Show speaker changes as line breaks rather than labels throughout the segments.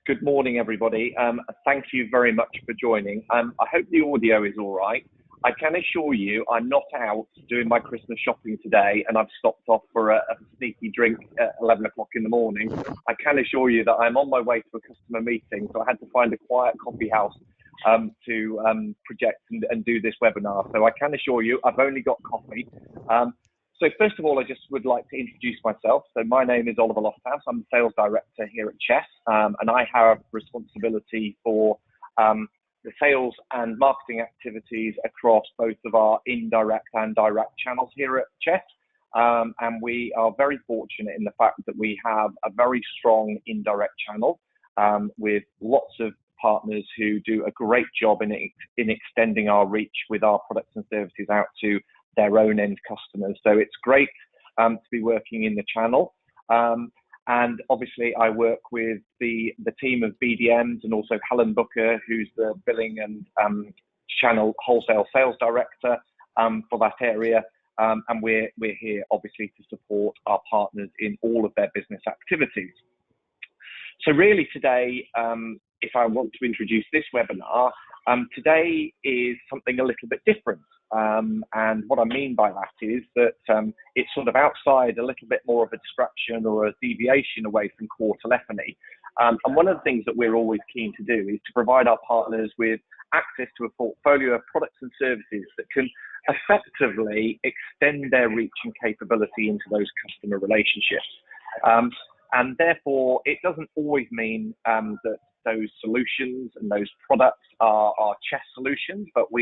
Good morning, everybody. Thank you very much for joining. I hope the audio is all right. I can assure you I'm not out doing my Christmas shopping today and I've stopped off for a sneaky drink at 11 o'clock in the morning. I can assure you that I'm on my way to a customer meeting, so I had to find a quiet coffee house to project and do this webinar. So I can assure you I've only got coffee. So first of all, I just would like to introduce myself. So my name is Oliver Lofthouse. I'm the sales director here at Chess, and I have responsibility for the sales and marketing activities across both of our indirect and direct channels here at Chess. And we are very fortunate in the fact that we have a very strong indirect channel with lots of partners who do a great job in extending our reach with our products and services out to their own end customers. So it's great to be working in the channel. And obviously I work with the team of BDMs and also Helen Booker, who's the billing and channel wholesale sales director for that area. And we're here obviously to support our partners in all of their business activities. So really today, if I want to introduce this webinar, today is something a little bit different. And what I mean by that is that it's sort of outside a little bit more of a distraction or a deviation away from core telephony. And one of the things that we're always keen to do is to provide our partners with access to a portfolio of products and services that can effectively extend their reach and capability into those customer relationships. And therefore, it doesn't always mean that those solutions and those products are Chess solutions, but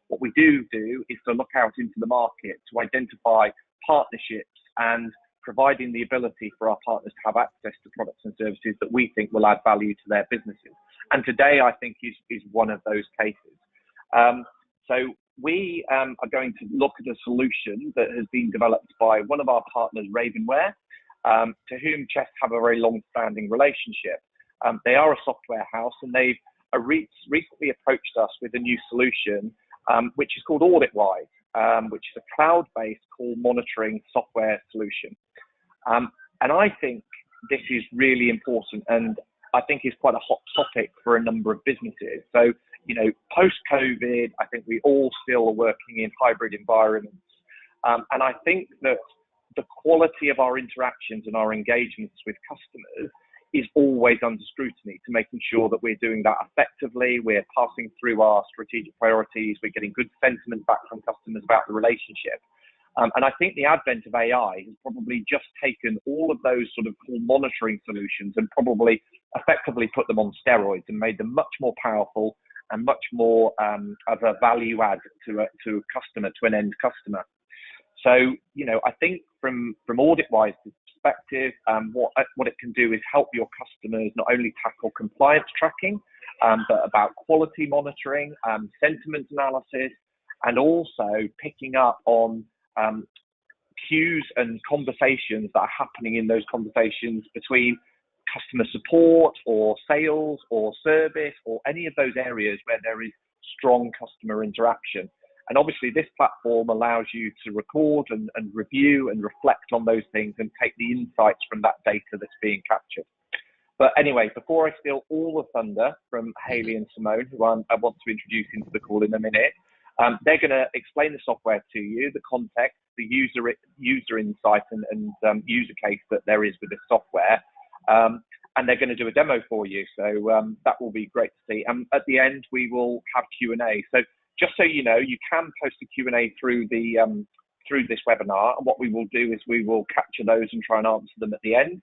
what we do is to look out into the market to identify partnerships and providing the ability for our partners to have access to products and services that we think will add value to their businesses. And today, I think, is one of those cases. So we are going to look at a solution that has been developed by one of our partners, Ravenware, to whom Chess have a very long-standing relationship. They are a software house, and they've recently approached us with a new solution, which is called Auditwise, which is a cloud-based call monitoring software solution. And I think this is really important, and I think is quite a hot topic for a number of businesses. So, post-COVID, I think we all still are working in hybrid environments. And I think that the quality of our interactions and our engagements with customers is always under scrutiny, to making sure that we're doing that effectively, we're passing through our strategic priorities, we're getting good sentiment back from customers about the relationship. And I think the advent of AI has probably just taken all of those sort of call monitoring solutions and probably effectively put them on steroids and made them much more powerful and much more of a value add to a customer, to an end customer. So, I think from Auditwise's perspective, what it can do is help your customers not only tackle compliance tracking, but about quality monitoring, sentiment analysis, and also picking up on cues and conversations that are happening in those conversations between customer support or sales or service or any of those areas where there is strong customer interaction. And obviously this platform allows you to record and review and reflect on those things and take the insights from that data that's being captured. But anyway, before I steal all the thunder from Hayley and Simone, who I want to introduce into the call in a minute, they're going to explain the software to you, the context, the user insight and user case that there is with this software. And they're going to do a demo for you. So that will be great to see. And at the end, we will have Q&A. So just so you know, you can post a Q&A through this webinar, and what we will do is we will capture those and try and answer them at the end.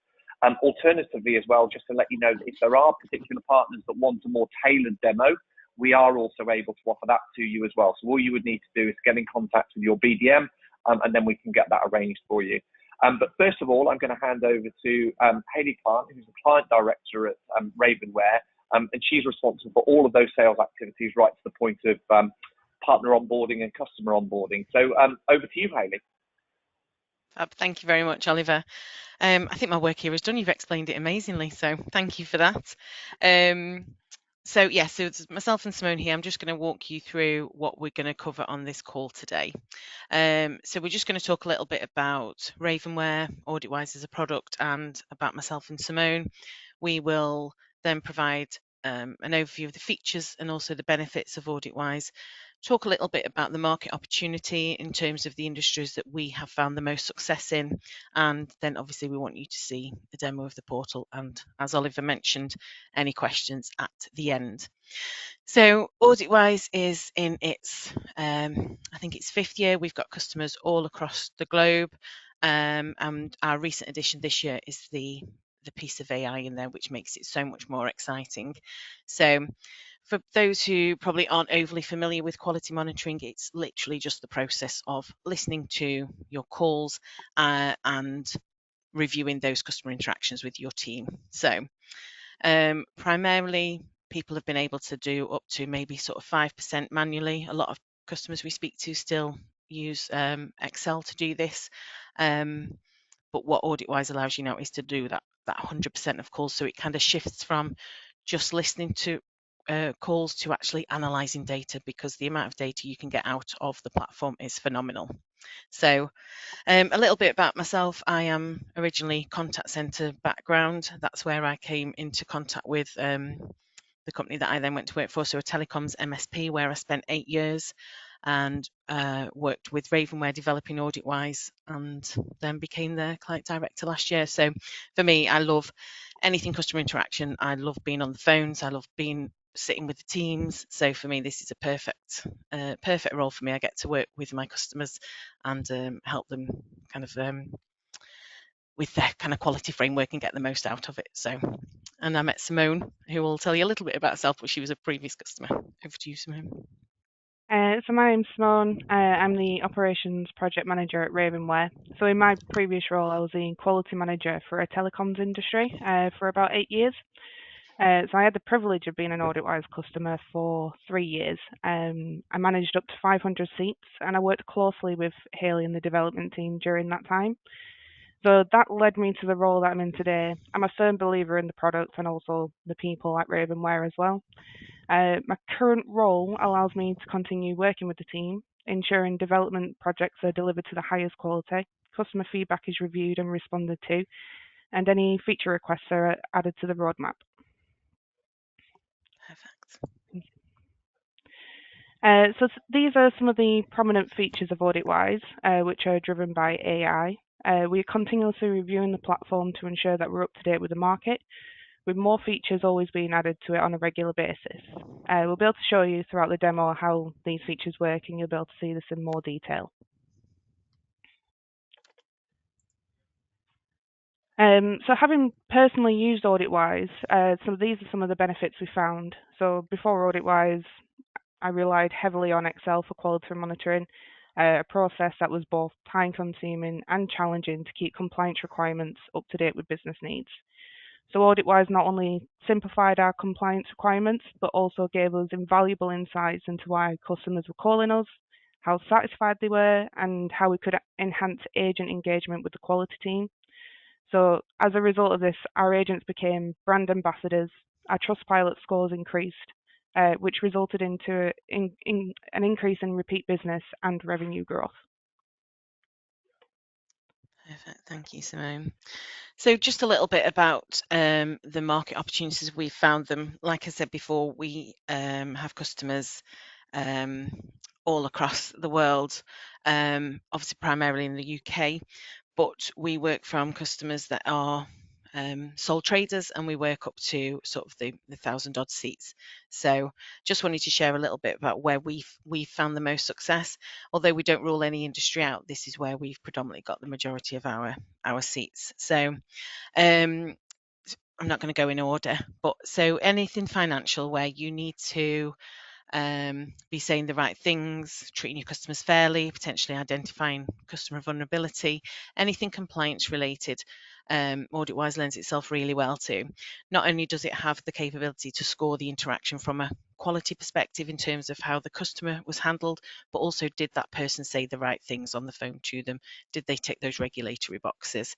Alternatively as well, just to let you know that if there are particular partners that want a more tailored demo, we are also able to offer that to you as well. So all you would need to do is get in contact with your BDM, and then we can get that arranged for you. But first of all, I'm going to hand over to Hayley Plant, who's the client director at Ravenware. And she's responsible for all of those sales activities right to the point of partner onboarding and customer onboarding. So over to you, Hayley.
Thank you very much, Oliver. I think my work here is done. You've explained it amazingly, so thank you for that. So it's myself and Simone here. I'm just going to walk you through what we're going to cover on this call today. So we're just going to talk a little bit about Ravenware, Auditwise as a product, and about myself and Simone. We will then provide an overview of the features and also the benefits of Auditwise, talk a little bit about the market opportunity in terms of the industries that we have found the most success in, and then obviously we want you to see a demo of the portal and, as Oliver mentioned, any questions at the end. So Auditwise is in its, I think it's 5th year. We've got customers all across the globe, and our recent addition this year is the piece of AI in there, which makes it so much more exciting. So for those who probably aren't overly familiar with quality monitoring, it's literally just the process of listening to your calls and reviewing those customer interactions with your team. So primarily, people have been able to do up to maybe sort of 5% manually. A lot of customers we speak to still use Excel to do this. But what Auditwise allows you now is to do that 100% of calls. So it kind of shifts from just listening to calls to actually analysing data, because the amount of data you can get out of the platform is phenomenal. So a little bit about myself. I am originally contact centre background. That's where I came into contact with the company that I then went to work for, so a telecoms MSP, where I spent 8 years and worked with Ravenware developing Auditwise, and then became their client director last year. So for me, I love anything customer interaction. I love being on the phones. I love sitting with the teams. So for me, this is a perfect role for me. I get to work with my customers and help them kind of with their kind of quality framework and get the most out of it. So, and I met Simone, who will tell you a little bit about herself, but she was a previous customer. Over to you, Simone.
So my name's Simone. I'm the Operations Project Manager at Ravenware. So in my previous role, I was the Quality Manager for a telecoms industry for about 8 years. So I had the privilege of being an Auditwise customer for 3 years. I managed up to 500 seats, and I worked closely with Haley and the development team during that time. So that led me to the role that I'm in today. I'm a firm believer in the product and also the people at Ravenware as well. My current role allows me to continue working with the team, ensuring development projects are delivered to the highest quality, customer feedback is reviewed and responded to, and any feature requests are added to the roadmap.
Perfect.
So these are some of the prominent features of Auditwise, which are driven by AI. We are continuously reviewing the platform to ensure that we're up to date with the market, with more features always being added to it on a regular basis. We'll be able to show you throughout the demo how these features work, and you'll be able to see this in more detail. So having personally used Auditwise, so these are some of the benefits we found. So before Auditwise, I relied heavily on Excel for quality monitoring, a process that was both time-consuming and challenging to keep compliance requirements up to date with business needs. So Auditwise not only simplified our compliance requirements, but also gave us invaluable insights into why customers were calling us, how satisfied they were, and how we could enhance agent engagement with the quality team. So as a result of this, our agents became brand ambassadors, our Trustpilot scores increased, which resulted into an increase in repeat business and revenue growth.
Perfect. Thank you, Simone. So just a little bit about the market opportunities. We've found them. Like I said before, we have customers all across the world, obviously primarily in the UK, but we work from customers that are sole traders, and we work up to sort of the 1,000 odd seats. So just wanted to share a little bit about where we've found the most success. Although we don't rule any industry out, this is where we've predominantly got the majority of our seats. So I'm not going to go in order, but so anything financial where you need to be saying the right things, treating your customers fairly, potentially identifying customer vulnerability, anything compliance related, Auditwise lends itself really well to. Not only does it have the capability to score the interaction from a quality perspective in terms of how the customer was handled, but also did that person say the right things on the phone to them? Did they tick those regulatory boxes?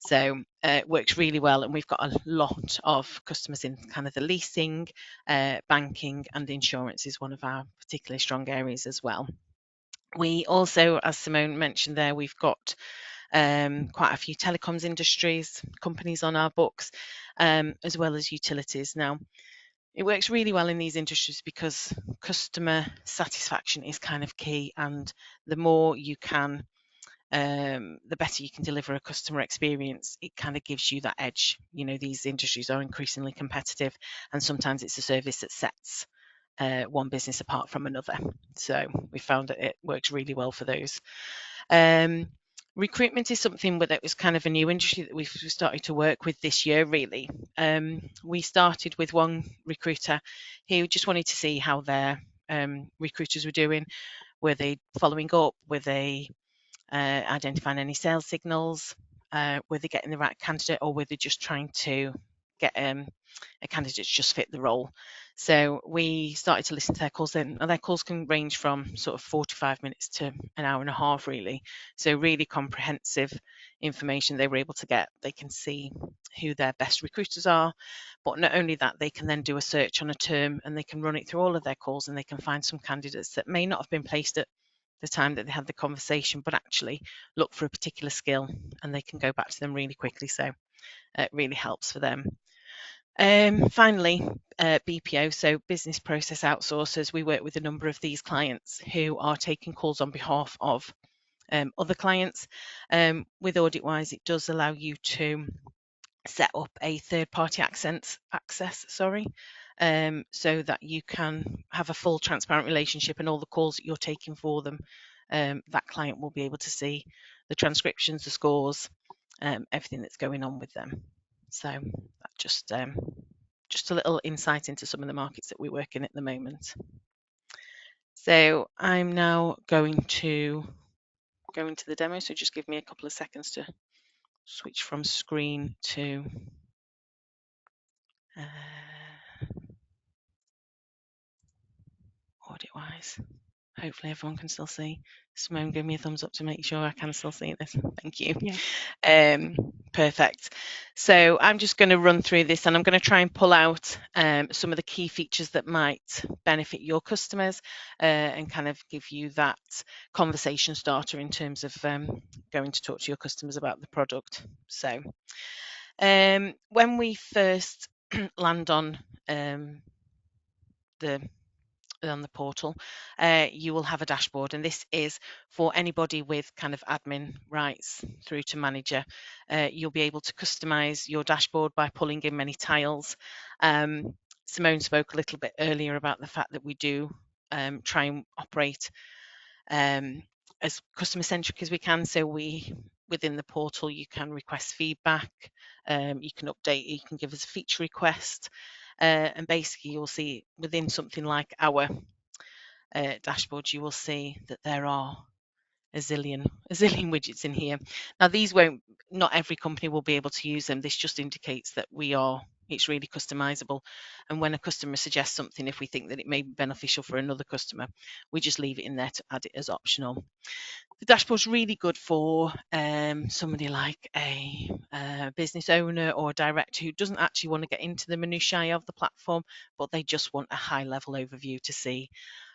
So it works really well, and we've got a lot of customers in kind of the leasing, banking, and insurance is one of our particularly strong areas as well. We also, as Simone mentioned there, we've got quite a few telecoms industries, companies on our books, as well as utilities. Now, it works really well in these industries because customer satisfaction is kind of key, and the more you can, the better you can deliver a customer experience. It kind of gives you that edge. You know, these industries are increasingly competitive, and sometimes it's a service that sets one business apart from another. So we found that it works really well for those. Recruitment is something that was kind of a new industry that we've started to work with this year, really. We started with one recruiter who just wanted to see how their recruiters were doing. Were they following up? Were they identifying any sales signals? Were they getting the right candidate, or were they just trying to get a candidate to just fit the role? So we started to listen to their calls then, and their calls can range from sort of 45 minutes to an hour and a half, really. So really comprehensive information they were able to get. They can see who their best recruiters are, but not only that, they can then do a search on a term, and they can run it through all of their calls, and they can find some candidates that may not have been placed at the time that they had the conversation, but actually look for a particular skill, and they can go back to them really quickly. So it really helps for them. Finally, BPO, so business process outsourcers. We work with a number of these clients who are taking calls on behalf of other clients. With Auditwise, it does allow you to set up a third-party access, so that you can have a full transparent relationship, and all the calls that you're taking for them, that client will be able to see the transcriptions, the scores, everything that's going on with them. So that just a little insight into some of the markets that we work in at the moment. So I'm now going to go into the demo, so just give me a couple of seconds to switch from screen to Auditwise. Hopefully everyone can still see. Simone, give me a thumbs up to make sure I can still see this. Thank you.
Yeah.
Perfect. So I'm just going to run through this, and I'm going to try and pull out some of the key features that might benefit your customers, and kind of give you that conversation starter in terms of going to talk to your customers about the product. So when we first land on the portal, you will have a dashboard, and this is for anybody with kind of admin rights through to manager. You'll be able to customize your dashboard by pulling in many tiles. Simone spoke a little bit earlier about the fact that we do try and operate as customer centric as we can. So within the portal, you can request feedback, you can update, you can give us a feature request, and basically you'll see within something like our dashboard, you will see that there are a zillion widgets in here. Now these not every company will be able to use them. This just indicates that it's really customizable, and when a customer suggests something, if we think that it may be beneficial for another customer, we just leave it in there to add it as optional. The dashboard's really good for somebody like a business owner or a director who doesn't actually want to get into the minutiae of the platform, but they just want a high level overview to see,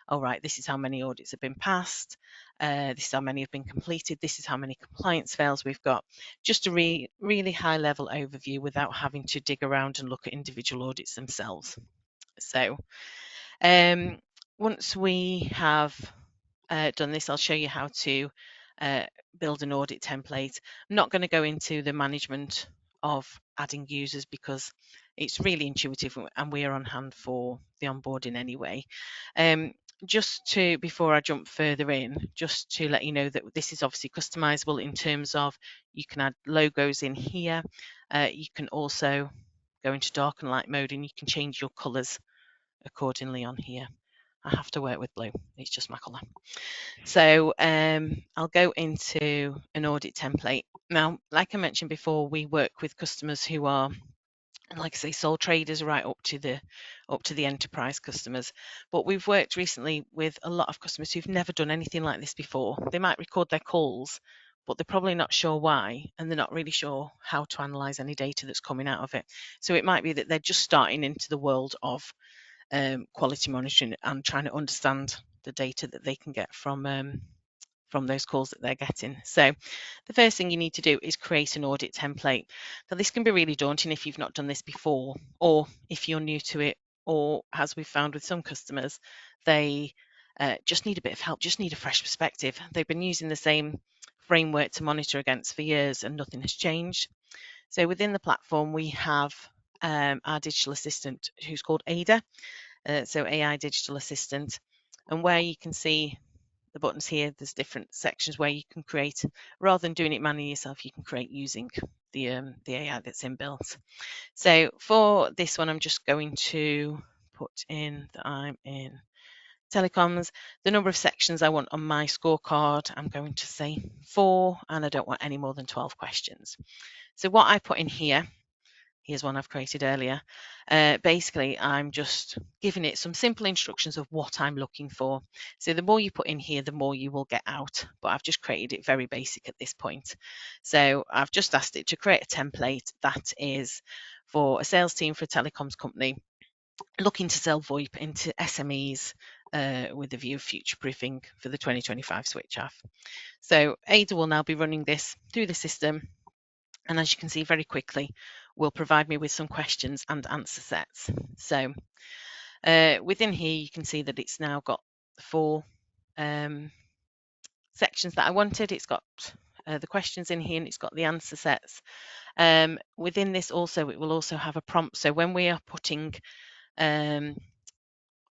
all right, this is how many audits have been passed, this is how many have been completed, this is how many compliance fails we've got. Just a really high level overview without having to dig around and look at individual audits themselves. So once we have done this, I'll show you how to build an audit template. I'm not going to go into the management of adding users because it's really intuitive, and we are on hand for the onboarding anyway. Before I jump further in, just to let you know that this is obviously customizable in terms of you can add logos in here. You can also go into dark and light mode, and you can change your colors accordingly on here. I have to work with blue, it's just my colour. So I'll go into an audit template. Now, like I mentioned before, we work with customers who are, like I say, sole traders right up to the enterprise customers. But we've worked recently with a lot of customers who've never done anything like this before. They might record their calls, but they're probably not sure why, and they're not really sure how to analyze any data that's coming out of it. So it might be that they're just starting into the world of quality monitoring and trying to understand the data that they can get from from those calls that they're getting. So the first thing you need to do is create an audit template. Now this can be really daunting if you've not done this before, or if you're new to it, or as we've found with some customers, they just need a bit of help, just need a fresh perspective. They've been using the same framework to monitor against for years and nothing has changed. So within the platform, we have our digital assistant who's called Ada, so AI digital assistant, and where you can see the buttons here, there's different sections where you can create, rather than doing it manually yourself, you can create using the AI that's inbuilt. So for this one, I'm just going to put in that I'm in telecoms. The number of sections I want on my scorecard, I'm going to say 4, and I don't want any more than 12 questions. So what I put in here, here's one I've created earlier. Basically, I'm just giving it some simple instructions of what I'm looking for. So the more you put in here, the more you will get out. But I've just created it very basic at this point. So I've just asked it to create a template that is for a sales team for a telecoms company looking to sell VoIP into SMEs with a view of future-proofing for the 2025 switch off. So Ada will now be running this through the system, and as you can see very quickly, will provide me with some questions and answer sets. So within here, you can see that it's now got 4 sections that I wanted. It's got the questions in here, and it's got the answer sets. Within this also, it will also have a prompt. So when we are putting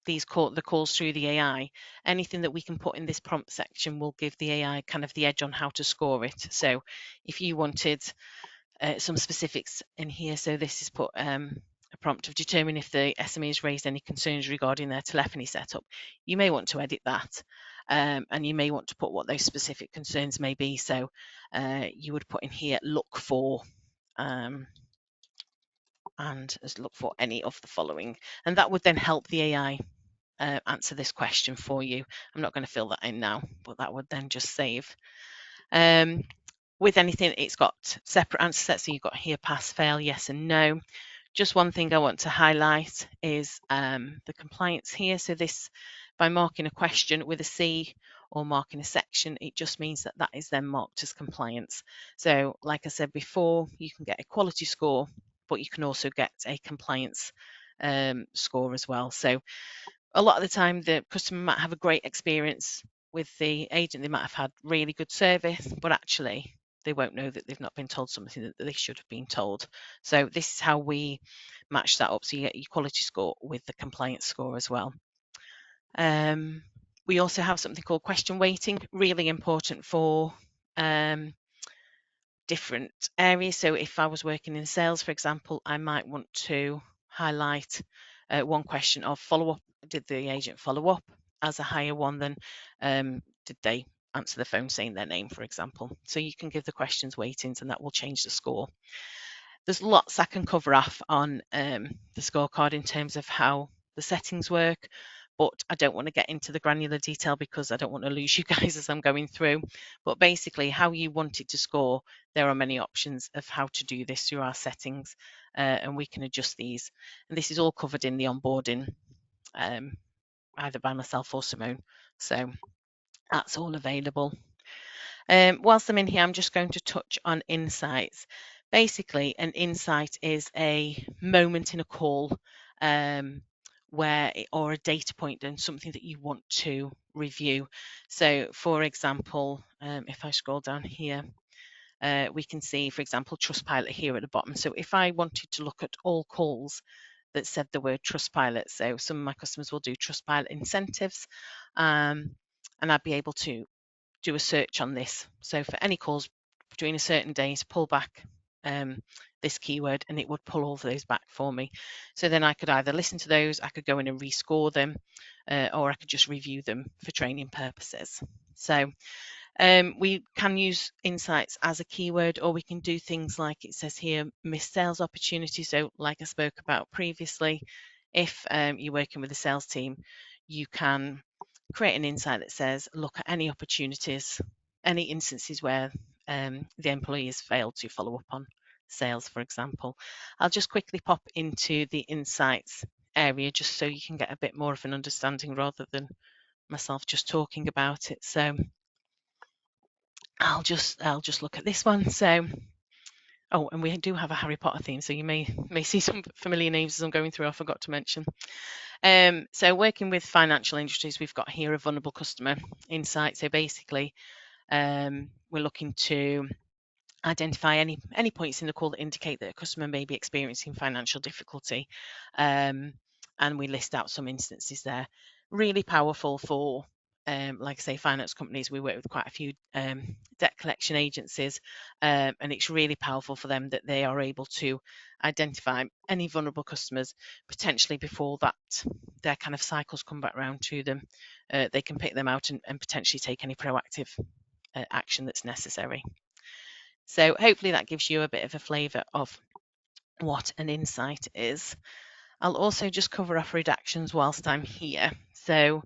the calls through the AI, anything that we can put in this prompt section will give the AI kind of the edge on how to score it. So if you wanted some specifics in here, so this is put a prompt of determine if the SME has raised any concerns regarding their telephony setup. You may want to edit that, and you may want to put what those specific concerns may be. So you would put in here, look for and look for any of the following, and that would then help the AI answer this question for you. I'm not going to fill that in now, but that would then just save. With anything, it's got separate answer sets, so you've got here pass, fail, yes and no. Just one thing I want to highlight is the compliance here. So this, by marking a question with a C or marking a section, it just means that that is then marked as compliance. So like I said before, you can get a quality score, but you can also get a compliance score as well. So a lot of the time, the customer might have a great experience with the agent. They might have had really good service, but actually they won't know that they've not been told something that they should have been told. So this is how we match that up. So you get your quality score with the compliance score as well. We also have something called question weighting, really important for different areas. So if I was working in sales, for example, I might want to highlight one question of follow-up. Did the agent follow up as a higher one than did they answer the phone saying their name, for example? So you can give the questions weightings, and that will change the score. There's lots I can cover off on the scorecard in terms of how the settings work, but I don't want to get into the granular detail because I don't want to lose you guys as I'm going through. But basically, how you want it to score, there are many options of how to do this through our settings, and we can adjust these. And this is all covered in the onboarding, either by myself or Simone. So that's all available. Whilst I'm in here, I'm just going to touch on insights. Basically, an insight is a moment in a call or a data point and something that you want to review. So for example, if I scroll down here, we can see, for example, Trustpilot here at the bottom. So if I wanted to look at all calls that said the word Trustpilot, so some of my customers will do Trustpilot incentives, and I'd be able to do a search on this. So for any calls between a certain days, pull back this keyword, and it would pull all of those back for me. So then I could either listen to those, I could go in and rescore them, or I could just review them for training purposes. So we can use insights as a keyword, or we can do things like it says here, missed sales opportunity. So like I spoke about previously, if you're working with a sales team, you can create an insight that says, look at any opportunities, any instances where the employee has failed to follow up on sales, for example. I'll just quickly pop into the insights area just so you can get a bit more of an understanding rather than myself just talking about it. So I'll just look at this one. So, oh, and we do have a Harry Potter theme, so you may see some familiar names as I'm going through. I forgot to mention. So working with financial industries, we've got here a vulnerable customer insight. So basically, we're looking to identify any points in the call that indicate that a customer may be experiencing financial difficulty, and we list out some instances there. Really powerful for like I say, finance companies. We work with quite a few debt collection agencies, and it's really powerful for them that they are able to identify any vulnerable customers potentially before that their kind of cycles come back around to them. They can pick them out and potentially take any proactive action that's necessary. So hopefully that gives you a bit of a flavour of what an insight is. I'll also just cover off redactions whilst I'm here. So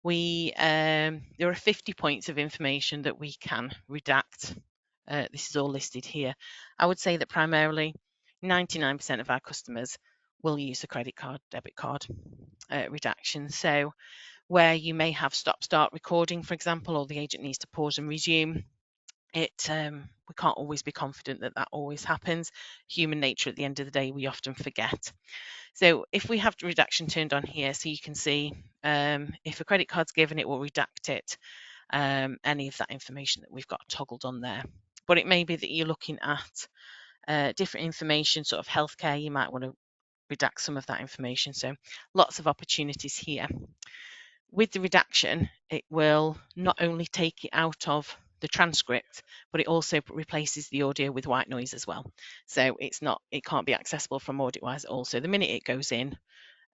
there are 50 points of information that we can redact. This is all listed here. I would say that primarily 99% of our customers will use a credit card, debit card redaction. So where you may have stop-start recording, for example, or the agent needs to pause and resume, we can't always be confident that that always happens. Human nature, at the end of the day, we often forget. So if we have redaction turned on here, so you can see if a credit card's given, it will redact it, any of that information that we've got toggled on there. But it may be that you're looking at different information, sort of healthcare, you might want to redact some of that information. So lots of opportunities here. With the redaction, it will not only take it out of the transcript, but it also replaces the audio with white noise as well. So it can't be accessible from Auditwise at all. So the minute it goes in,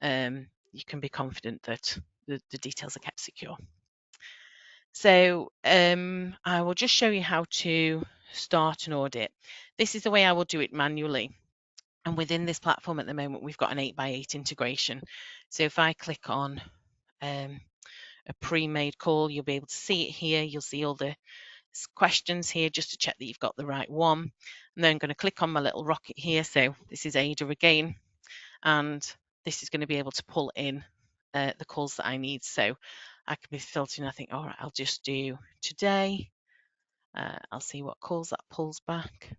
you can be confident that the details are kept secure. So I will just show you how to start an audit. This is the way I will do it manually. And within this platform at the moment, we've got an 8x8 integration. So if I click on a pre-made call, you'll be able to see it here. You'll see all the questions here just to check that you've got the right one. And then I'm going to click on my little rocket here. So this is Ada again, and this is going to be able to pull in the calls that I need. So I can be filtering. I think, all right, I'll just do today. I'll see what calls that pulls back.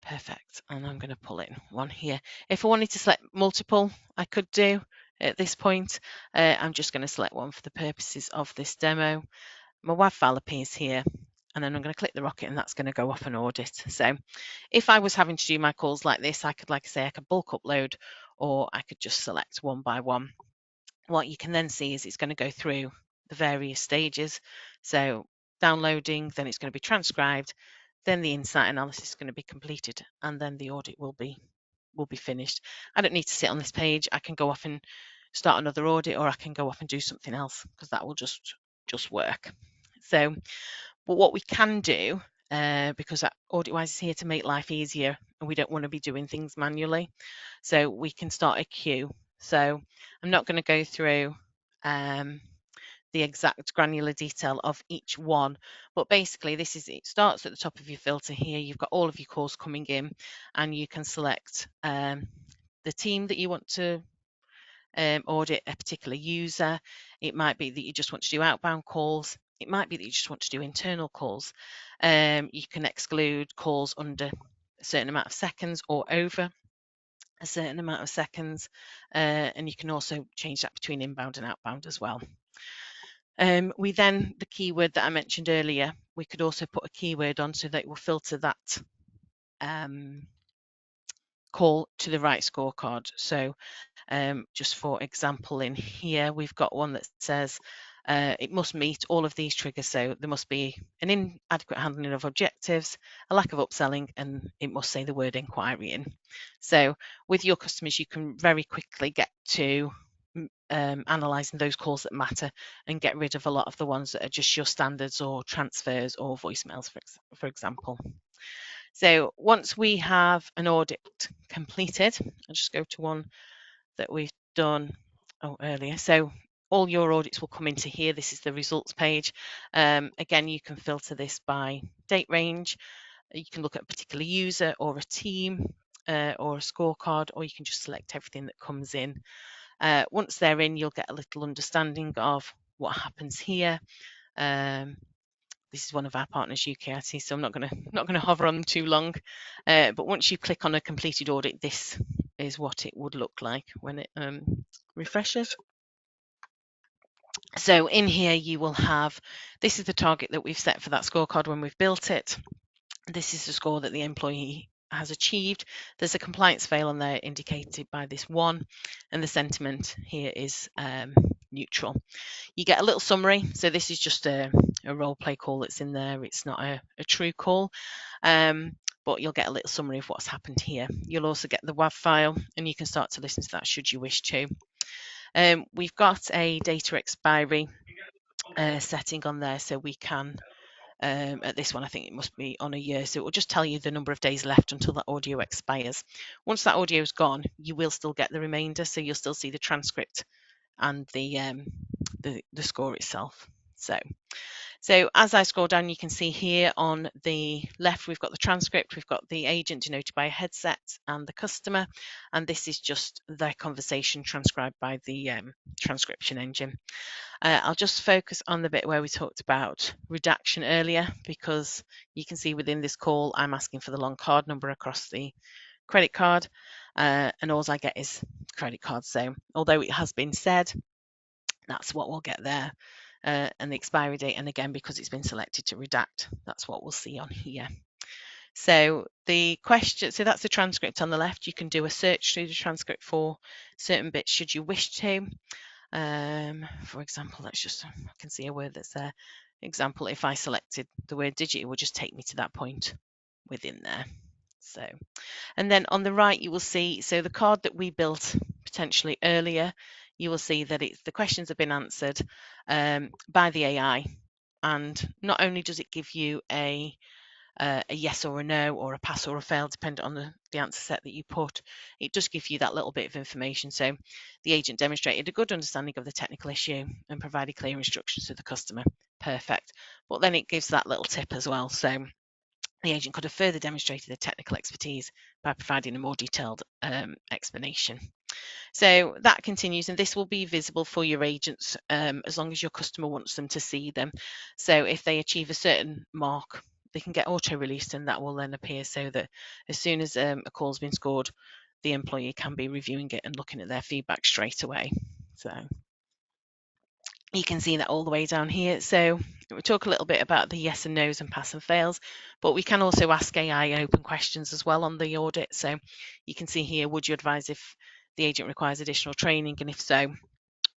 Perfect. And I'm going to pull in one here. If I wanted to select multiple, I could do at this point. I'm just going to select one for the purposes of this demo. My WAV file appears here, and then I'm going to click the rocket, and that's going to go off an audit. So if I was having to do my calls like this, I could, like I say, I could bulk upload, or I could just select one by one. What you can then see is it's going to go through the various stages. So downloading, then it's going to be transcribed, then the insight analysis is going to be completed, and then the audit will be finished. I don't need to sit on this page. I can go off and start another audit, or I can go off and do something else, because that will just work. So, but what we can do, because Auditwise is here to make life easier, and we don't want to be doing things manually, so we can start a queue. So I'm not going to go through the exact granular detail of each one, but basically it starts at the top of your filter here. You've got all of your calls coming in, and you can select the team that you want to audit, a particular user. It might be that you just want to do outbound calls. It might be that you just want to do internal calls. You can exclude calls under a certain amount of seconds or over a certain amount of seconds, and you can also change that between inbound and outbound as well. We then, the keyword that I mentioned earlier, we could also put a keyword on so that it will filter that call to the right scorecard. So just for example, in here, we've got one that says it must meet all of these triggers. So there must be an inadequate handling of objectives, a lack of upselling, and it must say the word inquiry in. So with your customers, you can very quickly get to analysing those calls that matter and get rid of a lot of the ones that are just your standards or transfers or voicemails, for example. So once we have an audit completed, I'll just go to one that we've done earlier. So all your audits will come into here. This is the results page. Again, you can filter this by date range. You can look at a particular user or a team or a scorecard, or you can just select everything that comes in. Once they're in, you'll get a little understanding of what happens here. this is one of our partners, UKIT, so I'm not going to hover on them too long. But once you click on a completed audit, this is what it would look like when it refreshes. So in here you will have, this is the target that we've set for that scorecard when we've built it. This is the score that the employee has achieved. There's a compliance fail on there indicated by this 1, and the sentiment here is neutral. You get a little summary. So this is just a role play call that's in there. It's not a true call, but you'll get a little summary of what's happened here. You'll also get the WAV file, and you can start to listen to that should you wish to. We've got a data expiry setting on there, so we can, at this one, I think it must be on a year, so it will just tell you the number of days left until that audio expires. Once that audio is gone, you will still get the remainder, so you'll still see the transcript and the score itself. So as I scroll down, you can see here on the left, we've got the transcript, we've got the agent denoted by a headset and the customer, and this is just their conversation transcribed by the transcription engine. I'll just focus on the bit where we talked about redaction earlier, because you can see within this call, I'm asking for the long card number across the credit card, and all I get is credit card. So although it has been said, that's what we'll get there. And the expiry date, and again, because it's been selected to redact, that's what we'll see on here. So the question, so that's the transcript on the left. You can do a search through the transcript for certain bits should you wish to. For example, let's just, I can see a word that's there. Example, if I selected the word digit, it will just take me to that point within there. So, and then on the right, you will see, so the card that we built potentially earlier, you will see that the questions have been answered by the AI. And not only does it give you a yes or a no, or a pass or a fail, depending on the answer set that you put, it does give you that little bit of information. So the agent demonstrated a good understanding of the technical issue and provided clear instructions to the customer. Perfect. But then it gives that little tip as well. So the agent could have further demonstrated the technical expertise by providing a more detailed explanation. So that continues, and this will be visible for your agents as long as your customer wants them to see them. So if they achieve a certain mark, they can get auto-released, and that will then appear so that as soon as a call's been scored, the employee can be reviewing it and looking at their feedback straight away. So you can see that all the way down here. So we'll talk a little bit about the yes and no's and pass and fails, but we can also ask AI open questions as well on the audit. So you can see here, would you advise if the agent requires additional training, and if so,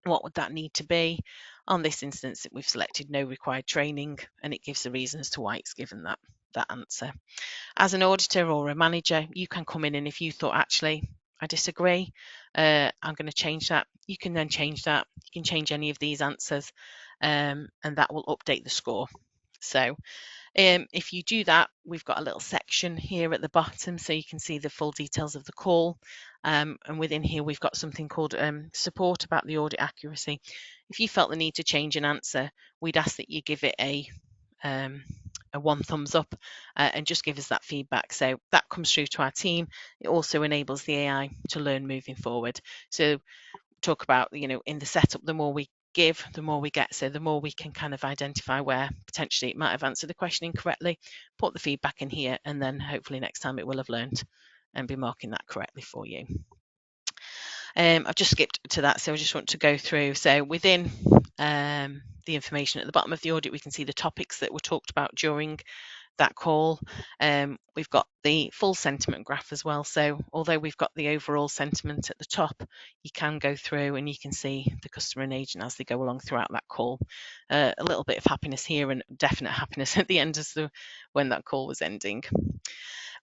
what would that need to be? On this instance, we've selected no required training, and it gives the reason as to why it's given that answer. As an auditor or a manager, you can come in, and if you thought, actually, I disagree, I'm going to change that, you can then change that. You can change any of these answers, and that will update the score. So if you do that, we've got a little section here at the bottom, so you can see the full details of the call. And within here, we've got something called support about the audit accuracy. If you felt the need to change an answer, we'd ask that you give it a 1 thumbs up and just give us that feedback. So that comes through to our team. It also enables the AI to learn moving forward. So talk about, in the setup, the more we give, the more we get. So the more we can kind of identify where potentially it might have answered the question incorrectly, put the feedback in here, and then hopefully next time it will have learned and be marking that correctly for you. I've just skipped to that, so I just want to go through. So within the information at the bottom of the audit, we can see the topics that were talked about during that call. We've got the full sentiment graph as well. So although we've got the overall sentiment at the top, you can go through and you can see the customer and agent as they go along throughout that call. A little bit of happiness here and definite happiness at the end as when that call was ending.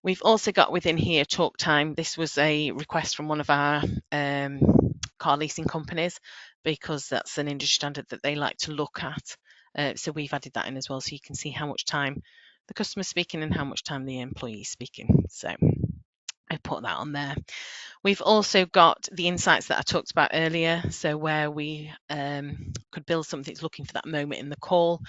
We've also got within here talk time. This was a request from one of our car leasing companies, because that's an industry standard that they like to look at. So we've added that in as well, so you can see how much time the customer's speaking and how much time the employee is speaking. So I put that on there. We've also got the insights that I talked about earlier, so where we could build something that's looking for that moment in the call.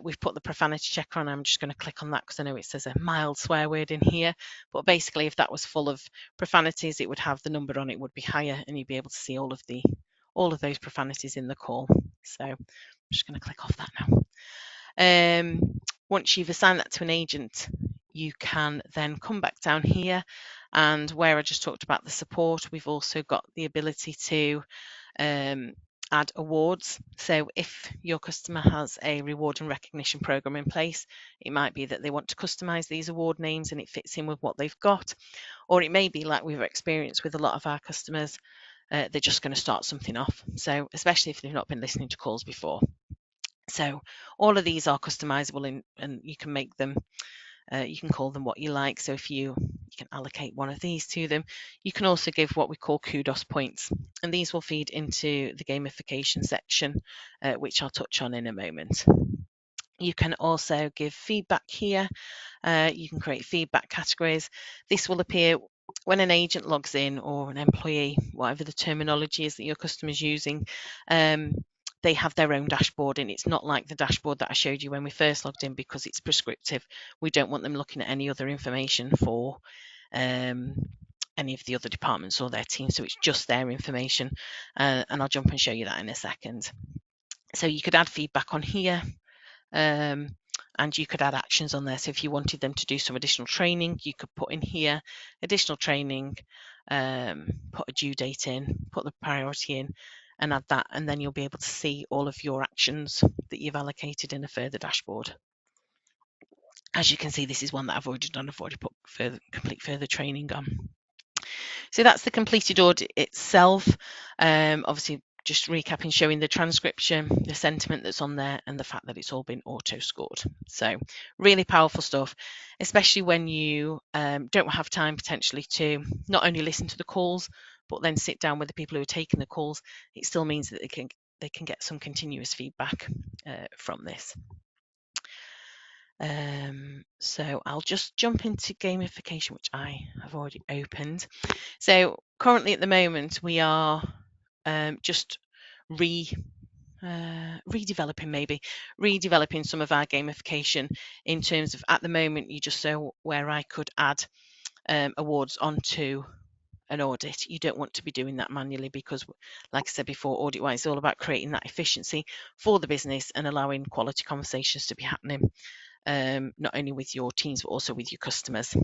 We've put the profanity checker on. I'm just going to click on that because I know it says a mild swear word in here, but basically if that was full of profanities, it would have the number on it would be higher, and you'd be able to see all of those profanities in the call. So I'm just going to click off that now. Once you've assigned that to an agent, you can then come back down here, and where I just talked about the support, we've also got the ability to add awards. So if your customer has a reward and recognition program in place, it might be that they want to customize these award names and it fits in with what they've got, or it may be like we've experienced with a lot of our customers, they're just going to start something off. So especially if they've not been listening to calls before. So all of these are customizable, and you can make them, you can call them what you like. So if you can allocate one of these to them. You can also give what we call kudos points, and these will feed into the gamification section, which I'll touch on in a moment. You can also give feedback here. You can create feedback categories. This will appear when an agent logs in, or an employee, whatever the terminology is that your customer's using. They have their own dashboard, and it's not like the dashboard that I showed you when we first logged in, because it's prescriptive. We don't want them looking at any other information for any of the other departments or their team, so it's just their information, and I'll jump and show you that in a second. So you could add feedback on here, and you could add actions on there. So if you wanted them to do some additional training, you could put in here additional training, put a due date in, put the priority in, and add that, and then you'll be able to see all of your actions that you've allocated in a further dashboard. As you can see, this is one that I've already done. I've already put complete further training on. So that's the completed audit itself. Obviously, just recapping, showing the transcription, the sentiment that's on there, and the fact that it's all been auto scored. So really powerful stuff, especially when you don't have time potentially to not only listen to the calls, but then sit down with the people who are taking the calls. It still means that they can get some continuous feedback from this. So I'll just jump into gamification, which I have already opened. So currently at the moment, we are just redeveloping some of our gamification, in terms of, at the moment, you just saw where I could add awards onto an audit. You don't want to be doing that manually, because, like I said before, Auditwise is all about creating that efficiency for the business and allowing quality conversations to be happening, not only with your teams but also with your customers.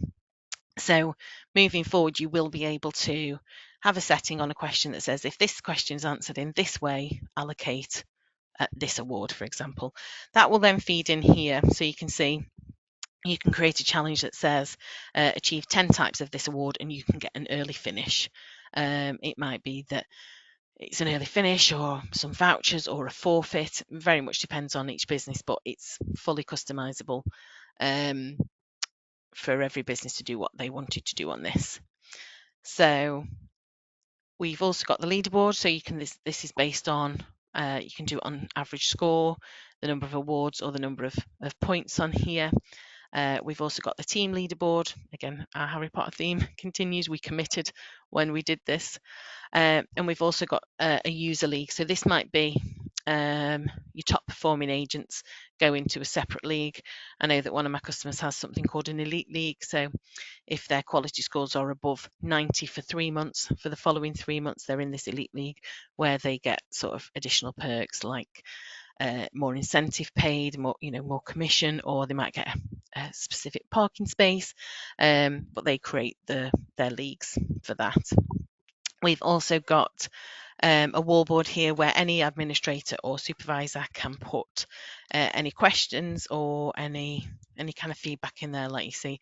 So moving forward, you will be able to have a setting on a question that says, if this question is answered in this way, allocate this award, for example. That will then feed in here, so you can see you can create a challenge that says achieve 10 types of this award and you can get an early finish. It might be that it's an early finish, or some vouchers, or a forfeit. Very much depends on each business, but it's fully customizable for every business to do what they wanted to do on this. So we've also got the leaderboard, so you can, this is based on, you can do it on average score, the number of awards, or the number of points on here. We've also got the team leaderboard. Again, our Harry Potter theme continues. We committed when we did this. And we've also got a user league. So this might be your top performing agents go into a separate league. I know that one of my customers has something called an elite league. So if their quality scores are above 90 for 3 months, for the following 3 months, they're in this elite league, where they get sort of additional perks like more incentive paid, more commission, or they might get a specific parking space, but they create their leagues for that. We've also got a wallboard here where any administrator or supervisor can put any questions or any kind of feedback in there. Like you see,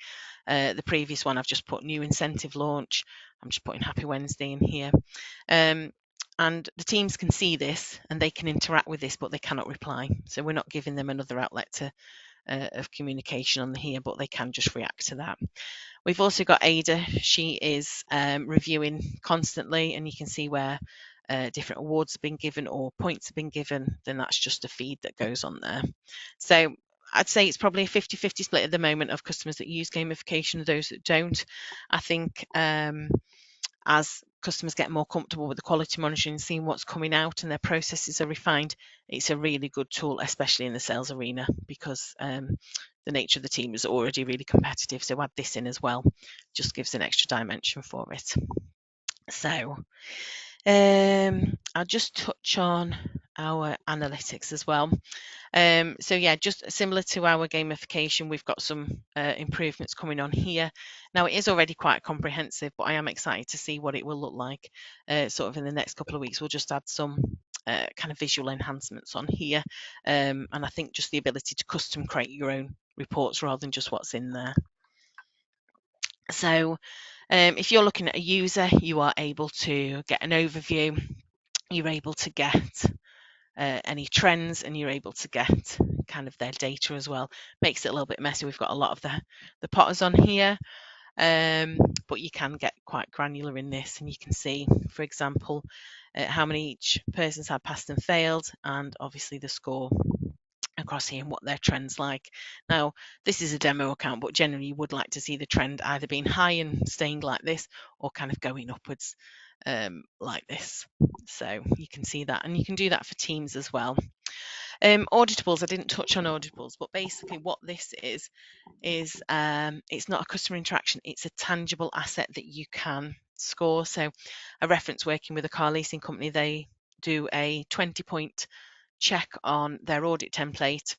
the previous one, I've just put new incentive launch. I'm just putting Happy Wednesday in here. And the teams can see this and they can interact with this, but they cannot reply. So we're not giving them another outlet of communication on here, but they can just react to that. We've also got Ada. She is reviewing constantly, and you can see where different awards have been given or points have been given. Then that's just a feed that goes on there. So I'd say it's probably a 50-50 split at the moment of customers that use gamification and those that don't. I think as customers get more comfortable with the quality monitoring and seeing what's coming out and their processes are refined, it's a really good tool, especially in the sales arena, because the nature of the team is already really competitive. So add this in as well, just gives an extra dimension for it. So I'll just touch on our analytics as well. So yeah, just similar to our gamification, we've got some improvements coming on here. Now it is already quite comprehensive, but I am excited to see what it will look like sort of in the next couple of weeks. We'll just add some kind of visual enhancements on here, and I think just the ability to custom create your own reports rather than just what's in there. So if you're looking at a user, you are able to get an overview, you're able to get any trends, and you're able to get kind of their data as well. Makes it a little bit messy. We've got a lot of the potters on here, but you can get quite granular in this, and you can see, for example, how many each person's had passed and failed, and obviously the score across here and what their trends like. Now this is a demo account, but generally you would like to see the trend either being high and staying like this, or kind of going upwards like this. So you can see that, and you can do that for teams as well. Auditables, I didn't touch on auditables, but basically what this is it's not a customer interaction, it's a tangible asset that you can score. So a reference working with a car leasing company, they do a 20-point check on their audit template,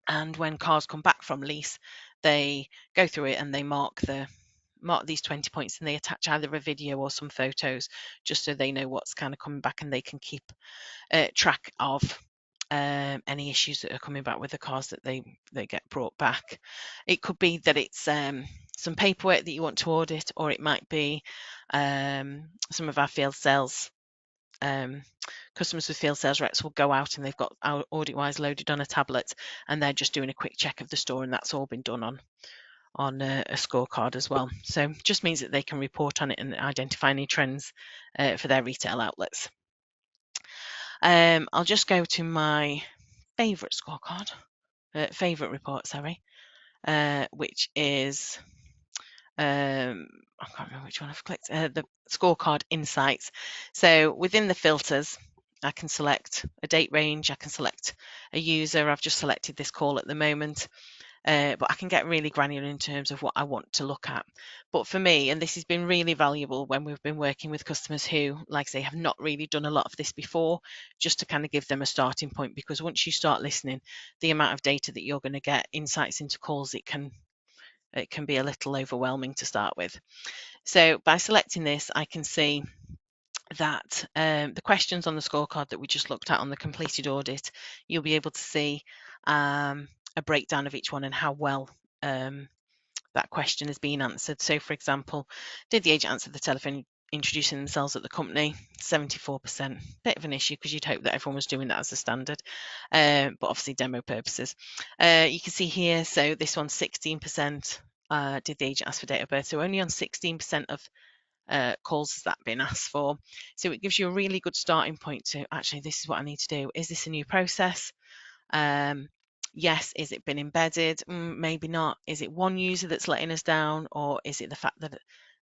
and when cars come back from lease, they go through it and they mark these 20 points, and they attach either a video or some photos just so they know what's kind of coming back, and they can keep track of any issues that are coming back with the cars that they get brought back. It could be that it's some paperwork that you want to audit, or it might be some of our field sales customers with field sales reps will go out and they've got our Auditwise loaded on a tablet, and they're just doing a quick check of the store, and that's all been done on a scorecard as well. So just means that they can report on it and identify any trends for their retail outlets. I'll just go to my favorite scorecard, favorite report, sorry, which is I can't remember which one I've clicked, the scorecard insights. So within the filters, I can select a date range, I can select a user. I've just selected this call at the moment, but I can get really granular in terms of what I want to look at. But for me, and this has been really valuable when we've been working with customers who, like I say, have not really done a lot of this before, just to kind of give them a starting point, because once you start listening, the amount of data that you're going to get, insights into calls, it can be a little overwhelming to start with. So by selecting this, I can see that the questions on the scorecard that we just looked at on the completed audit, you'll be able to see a breakdown of each one and how well that question has been answered. So for example, did the agent answer the telephone introducing themselves at the company? 74%. Bit of an issue, because you'd hope that everyone was doing that as a standard, but obviously demo purposes. You can see here, so this one's 16%. Did the agent ask for date of birth? So only on 16% of calls has that been asked for. So it gives you a really good starting point to, actually, this is what I need to do. Is this a new process? Yes. Is it been embedded? Maybe not. Is it one user that's letting us down, or is it the fact that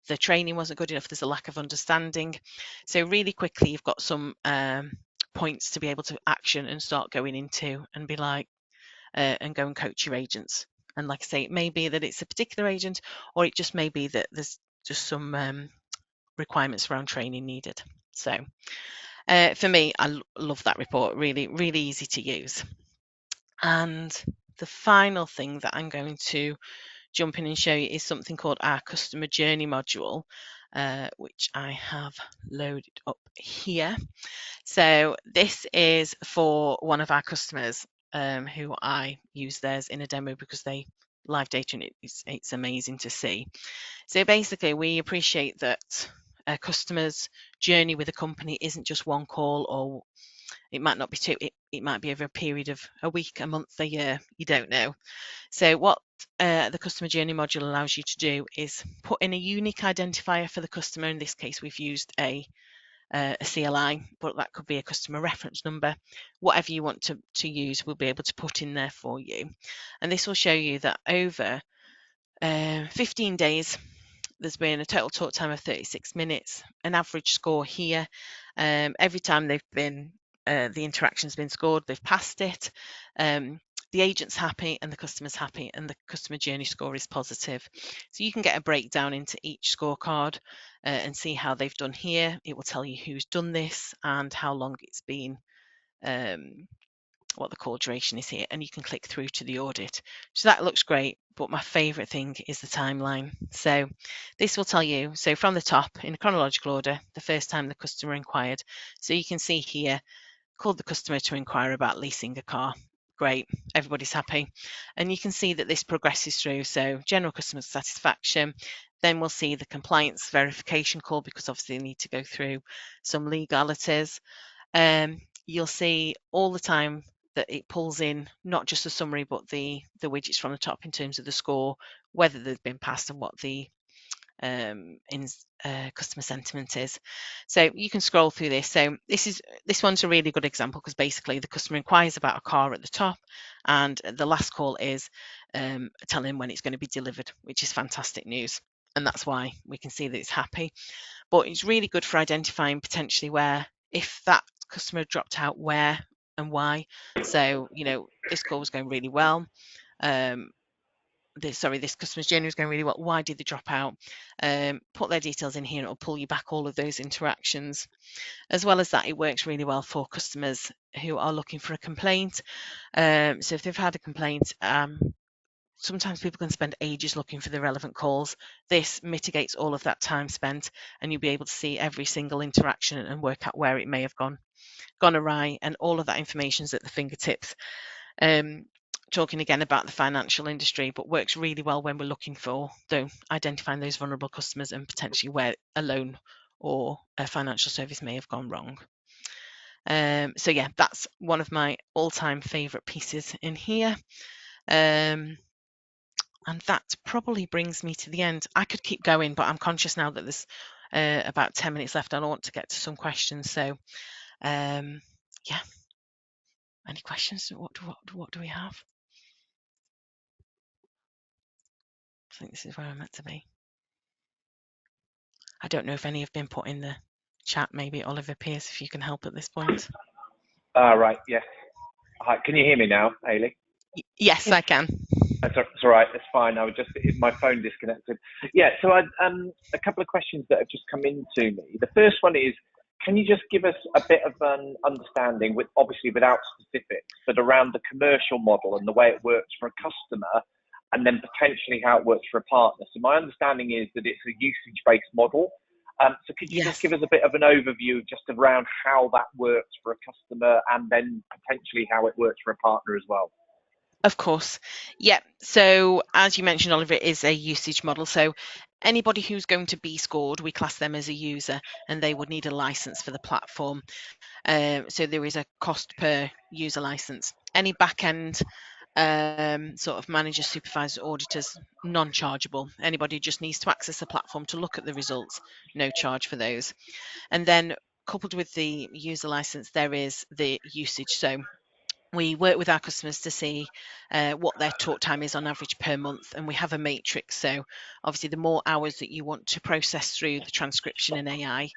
the training wasn't good enough? There's a lack of understanding. So really quickly, you've got some points to be able to action and start going into, and be like, and go and coach your agents. And like I say, it may be that it's a particular agent, or it just may be that there's just some requirements around training needed. So for me, I love that report. Really, really easy to use. And the final thing that I'm going to jump in and show you is something called our customer journey module, which I have loaded up here. So this is for one of our customers who I use theirs in a demo, because they live data, and it's amazing to see. So basically, we appreciate that a customer's journey with a company isn't just one call, or it might not be two, it might be over a period of a week, a month, a year, you don't know. So what the customer journey module allows you to do is put in a unique identifier for the customer. In this case, we've used a CLI, but that could be a customer reference number. Whatever you want to use, we'll be able to put in there for you. And this will show you that over 15 days, there's been a total talk time of 36 minutes, an average score here. Every time they've been, the interaction's been scored, they've passed it. The agent's happy and the customer's happy, and the customer journey score is positive. So you can get a breakdown into each scorecard and see how they've done here. It will tell you who's done this and how long it's been what the call duration is here, and you can click through to the audit. So that looks great, but my favorite thing is the timeline. So this will tell you, so from the top in chronological order, the first time the customer inquired. So you can see here, called the customer to inquire about leasing a car. Great, everybody's happy. And you can see that this progresses through. So general customer satisfaction, then we'll see the compliance verification call, because obviously they need to go through some legalities. You'll see all the time that it pulls in not just the summary, but the widgets from the top in terms of the score, whether they've been passed, and what the customer sentiment is. So you can scroll through this. So this one's a really good example, because basically the customer inquires about a car at the top, and the last call is telling him when it's going to be delivered, which is fantastic news. And that's why we can see that it's happy. But it's really good for identifying potentially where, if that customer dropped out, where and why. So, this call was going really well. This customer's journey was going really well. Why did they drop out? Put their details in here, and it'll pull you back all of those interactions. As well as that, it works really well for customers who are looking for a complaint. So if they've had a complaint, sometimes people can spend ages looking for the relevant calls. This mitigates all of that time spent, and you'll be able to see every single interaction and work out where it may have gone awry, and all of that information is at the fingertips. Talking again about the financial industry, but works really well when we're looking for identifying those vulnerable customers and potentially where a loan or a financial service may have gone wrong. So yeah, that's one of my all-time favorite pieces in here. And that probably brings me to the end. I could keep going, but I'm conscious now that there's about 10 minutes left. I want to get to some questions. So yeah, any questions? What do we have? I think this is where I'm meant to be. I don't know if any have been put in the chat. Maybe Oliver Pierce, if you can help at this point.
Right, yes. Hi, can you hear me now, Hayley?
Yes, I can.
That's all right. That's fine. My phone disconnected. Yeah. So a couple of questions that have just come into me. The first one is, can you just give us a bit of an understanding, obviously without specifics, but around the commercial model and the way it works for a customer, and then potentially how it works for a partner? So my understanding is that it's a usage-based model. So could you just give us a bit of an overview just around how that works for a customer, and then potentially how it works for a partner as well?
Of course. Yeah. So as you mentioned, Oliver, it is a usage model. So anybody who's going to be scored, we class them as a user, and they would need a license for the platform. So there is a cost per user license. Any back-end sort of managers, supervisors, auditors, non-chargeable. Anybody just needs to access the platform to look at the results, no charge for those. And then coupled with the user license, there is the usage. So we work with our customers to see what their talk time is on average per month, and we have a matrix. So obviously the more hours that you want to process through the transcription and AI,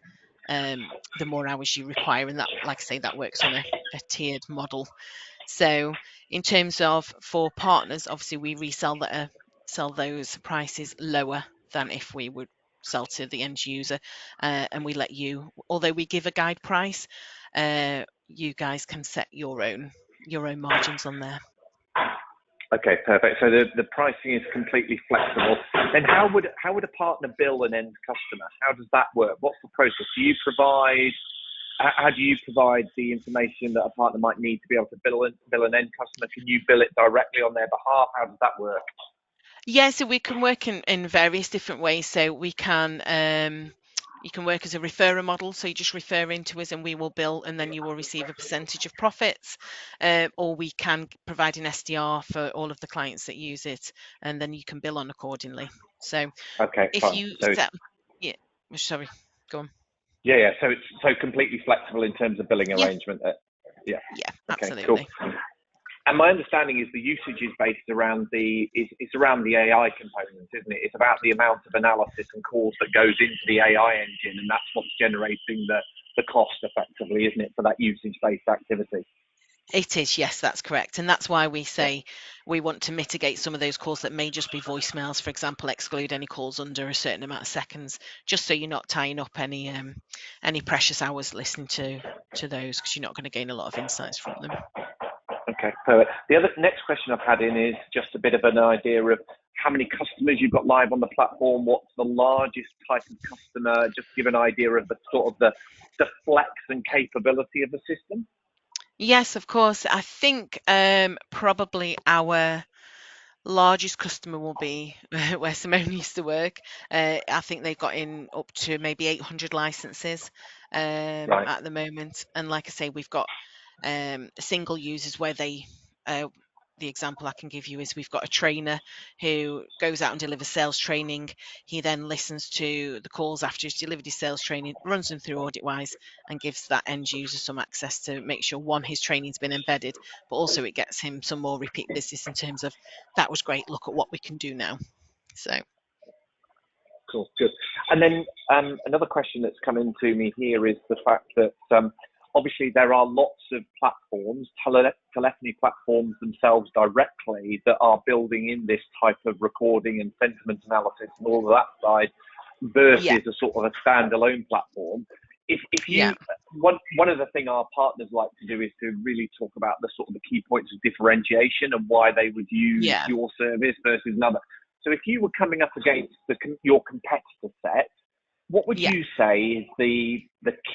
the more hours you require, and that, like I say, that works on a tiered model. So in terms of for partners, obviously we resell sell those prices lower than if we would sell to the end user, and we let you, although we give a guide price, you guys can set your own margins on there.
Okay, perfect. So the pricing is completely flexible. Then how would a partner bill an end customer? How does that work? What's the process? How do you provide the information that a partner might need to be able to bill an end customer? Can you bill it directly on their behalf? How does that work?
Yeah, so we can work in various different ways. So we can you can work as a referrer model, so you just refer into us and we will bill, and then you will receive a percentage of profits, or we can provide an SDR for all of the clients that use it, and then you can bill on accordingly. So
okay,
if
fine.
you yeah, sorry, go on.
Yeah. So it's completely flexible in terms of billing arrangement. Yeah, okay,
absolutely.
Cool. And my understanding is the usage is based around it's around the AI component, isn't it? It's about the amount of analysis and calls that goes into the AI engine, and that's what's generating the cost effectively, isn't it, for that usage-based activity?
It is, yes, that's correct. And that's why we say we want to mitigate some of those calls that may just be voicemails, for example, exclude any calls under a certain amount of seconds, just so you're not tying up any precious hours listening to those, because you're not going to gain a lot of insights from them.
Okay, perfect. The other next question I've had in is just a bit of an idea of how many customers you've got live on the platform, what's the largest type of customer, just give an idea of the sort of the flex and capability of the system.
Yes, of course. I think probably our largest customer will be where Simone used to work. I think they've got in up to maybe 800 licenses
Right.
at the moment. And like I say, we've got single users where they, the example I can give you is we've got a trainer who goes out and delivers sales training. He then listens to the calls after he's delivered his sales training, runs them through Auditwise, and gives that end user some access to make sure, one, his training's been embedded, but also it gets him some more repeat business in terms of, that was great, look at what we can do now. So
Cool, good. And then another question that's come into me here is the fact that obviously there are lots of platforms, telephony platforms themselves directly, that are building in this type of recording and sentiment analysis and all of that side, versus a sort of a standalone platform. If you, one of the things our partners like to do is to really talk about the sort of the key points of differentiation and why they would use your service versus another. So if you were coming up against your competitor set, what would you say is the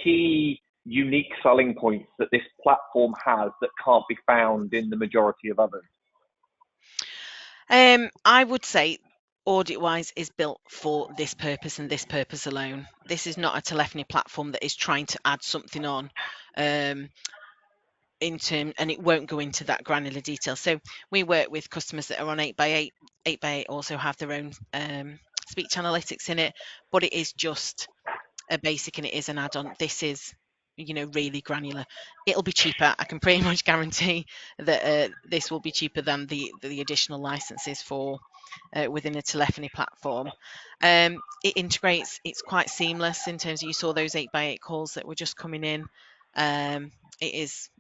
key unique selling points that this platform has that can't be found in the majority of others?
I would say Auditwise is built for this purpose and this purpose alone. This is not a telephony platform that is trying to add something on and it won't go into that granular detail. So we work with customers that are on 8x8. 8x8 also have their own speech analytics in it, but it is just a basic and it is an add-on. This is, really granular. It'll be cheaper. I can pretty much guarantee that this will be cheaper than the additional licenses for within a telephony platform. It integrates, it's quite seamless in terms of, you saw those 8x8 calls that were just coming in. It is,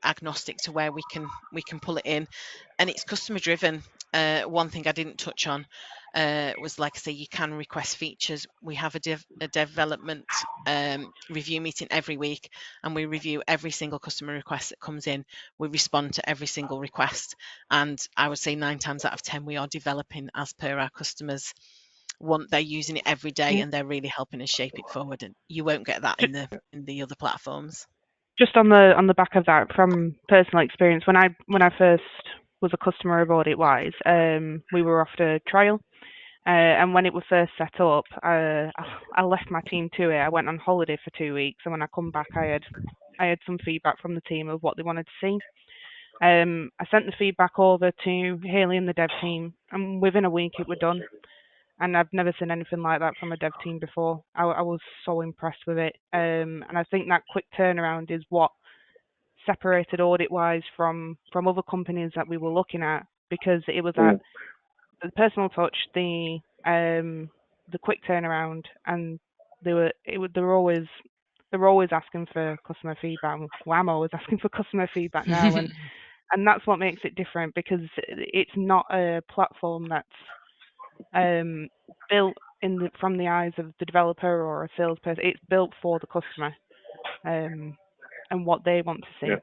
agnostic to where we can pull it in, and it's customer driven. One thing I didn't touch on was, like I say, you can request features. We have a development review meeting every week, and we review every single customer request that comes in. We respond to every single request, and I would say 9 times out of 10 we are developing as per our customers want. They're using it every day and they're really helping us shape it forward, and you won't get that in the other platforms.
Just on the back of that, from personal experience, when I first was a customer of Auditwise, we were offered a trial, and when it was first set up, I left my team to it. I went on holiday for 2 weeks, and when I come back, I had some feedback from the team of what they wanted to see. I sent the feedback over to Haley and the dev team, and within a week it was done. And I've never seen anything like that from a dev team before. I was so impressed with it. And I think that quick turnaround is what separated Auditwise from other companies that we were looking at, because it was that the personal touch, the quick turnaround, and they were always asking for customer feedback. Well, I'm always asking for customer feedback now, and that's what makes it different, because it's not a platform that's built from the eyes of the developer or a salesperson. It's built for the customer and what they want to see.
Yeah.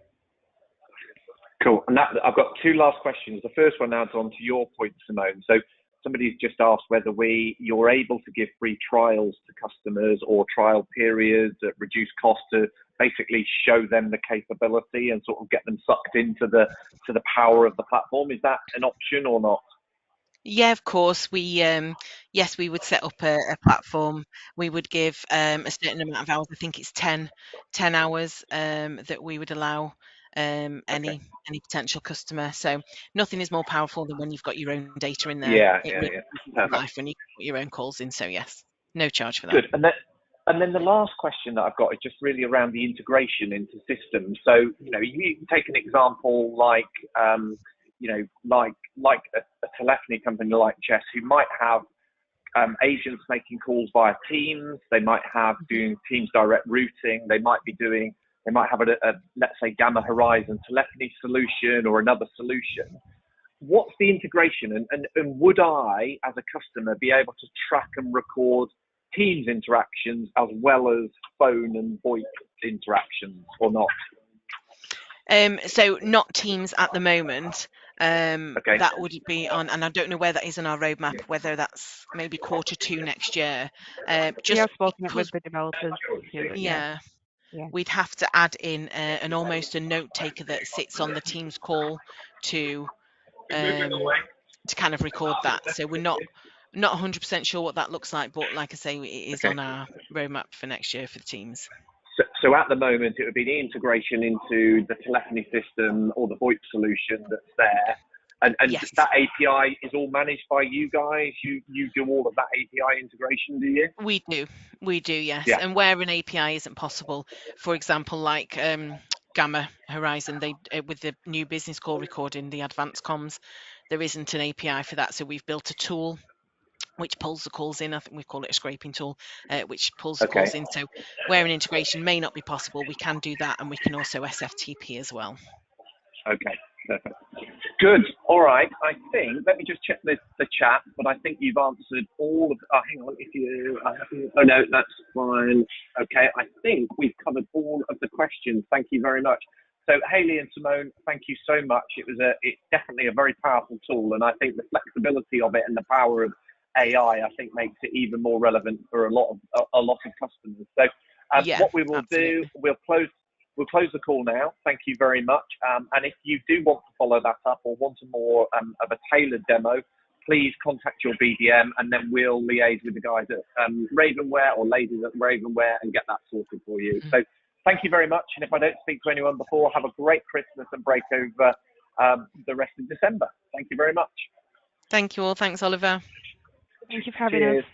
Cool. And I've got 2 last questions. The first one adds on to your point, Simone. So somebody's just asked whether you're able to give free trials to customers or trial periods at reduced cost to basically show them the capability and sort of get them sucked into the power of the platform. Is that an option or not?
Yeah, of course. We we would set up a platform. We would give a certain amount of hours. I think it's 10 hours that we would allow any potential customer. So nothing is more powerful than when you've got your own data in there. It really is life when you put your own calls in. So yes, no charge for that.
Good. And then the last question that I've got is just really around the integration into systems. So, you can take an example like like a telephony company like Chess, who might have agents making calls via Teams. They might have doing Teams direct routing. They might be doing They might have let's say, Gamma Horizon telephony solution or another solution. What's the integration? And would I, as a customer, be able to track and record Teams interactions as well as phone and VoIP interactions, or not?
So not Teams at the moment.
Okay.
That would be on, and I don't know where that is on our roadmap, whether that's maybe Q2 next year.
We have spoken it with the developers.
Yeah.
Yeah.
We'd have to add in an almost a note taker that sits on the Teams call to kind of record that. So we're not 100% sure what that looks like, but like I say, it is on our roadmap for next year for the Teams.
So at the moment, it would be the integration into the telephony system or the VoIP solution that's there. And
Yes.
That API is all managed by you guys? You do all of that API integration, do you?
We do, yes.
Yeah.
And where an API isn't possible, for example, like Gamma Horizon, with the new business call recording, the advanced comms, there isn't an API for that. So we've built a tool which pulls the calls in. I think we call it a scraping tool, which pulls the calls in. So where an integration may not be possible, we can do that, and we can also SFTP as well.
Okay, perfect. Good. All right. I think, let me just check the chat, but I think you've answered all of, hang on, oh no, that's fine. Okay, I think we've covered all of the questions. Thank you very much. So Hayley and Simone, thank you so much. It's definitely a very powerful tool, and I think the flexibility of it and the power of AI, I think, makes it even more relevant for a lot of customers. So what we will do, we'll close the call now. Thank you very much. And if you do want to follow that up or want a more of a tailored demo, please contact your BDM, and then we'll liaise with the guys at Ravenware or ladies at Ravenware and get that sorted for you. So thank you very much. And if I don't speak to anyone before, have a great Christmas and break over the rest of December. Thank you very much.
Thank you all. Thanks, Oliver.
Thank you for having us.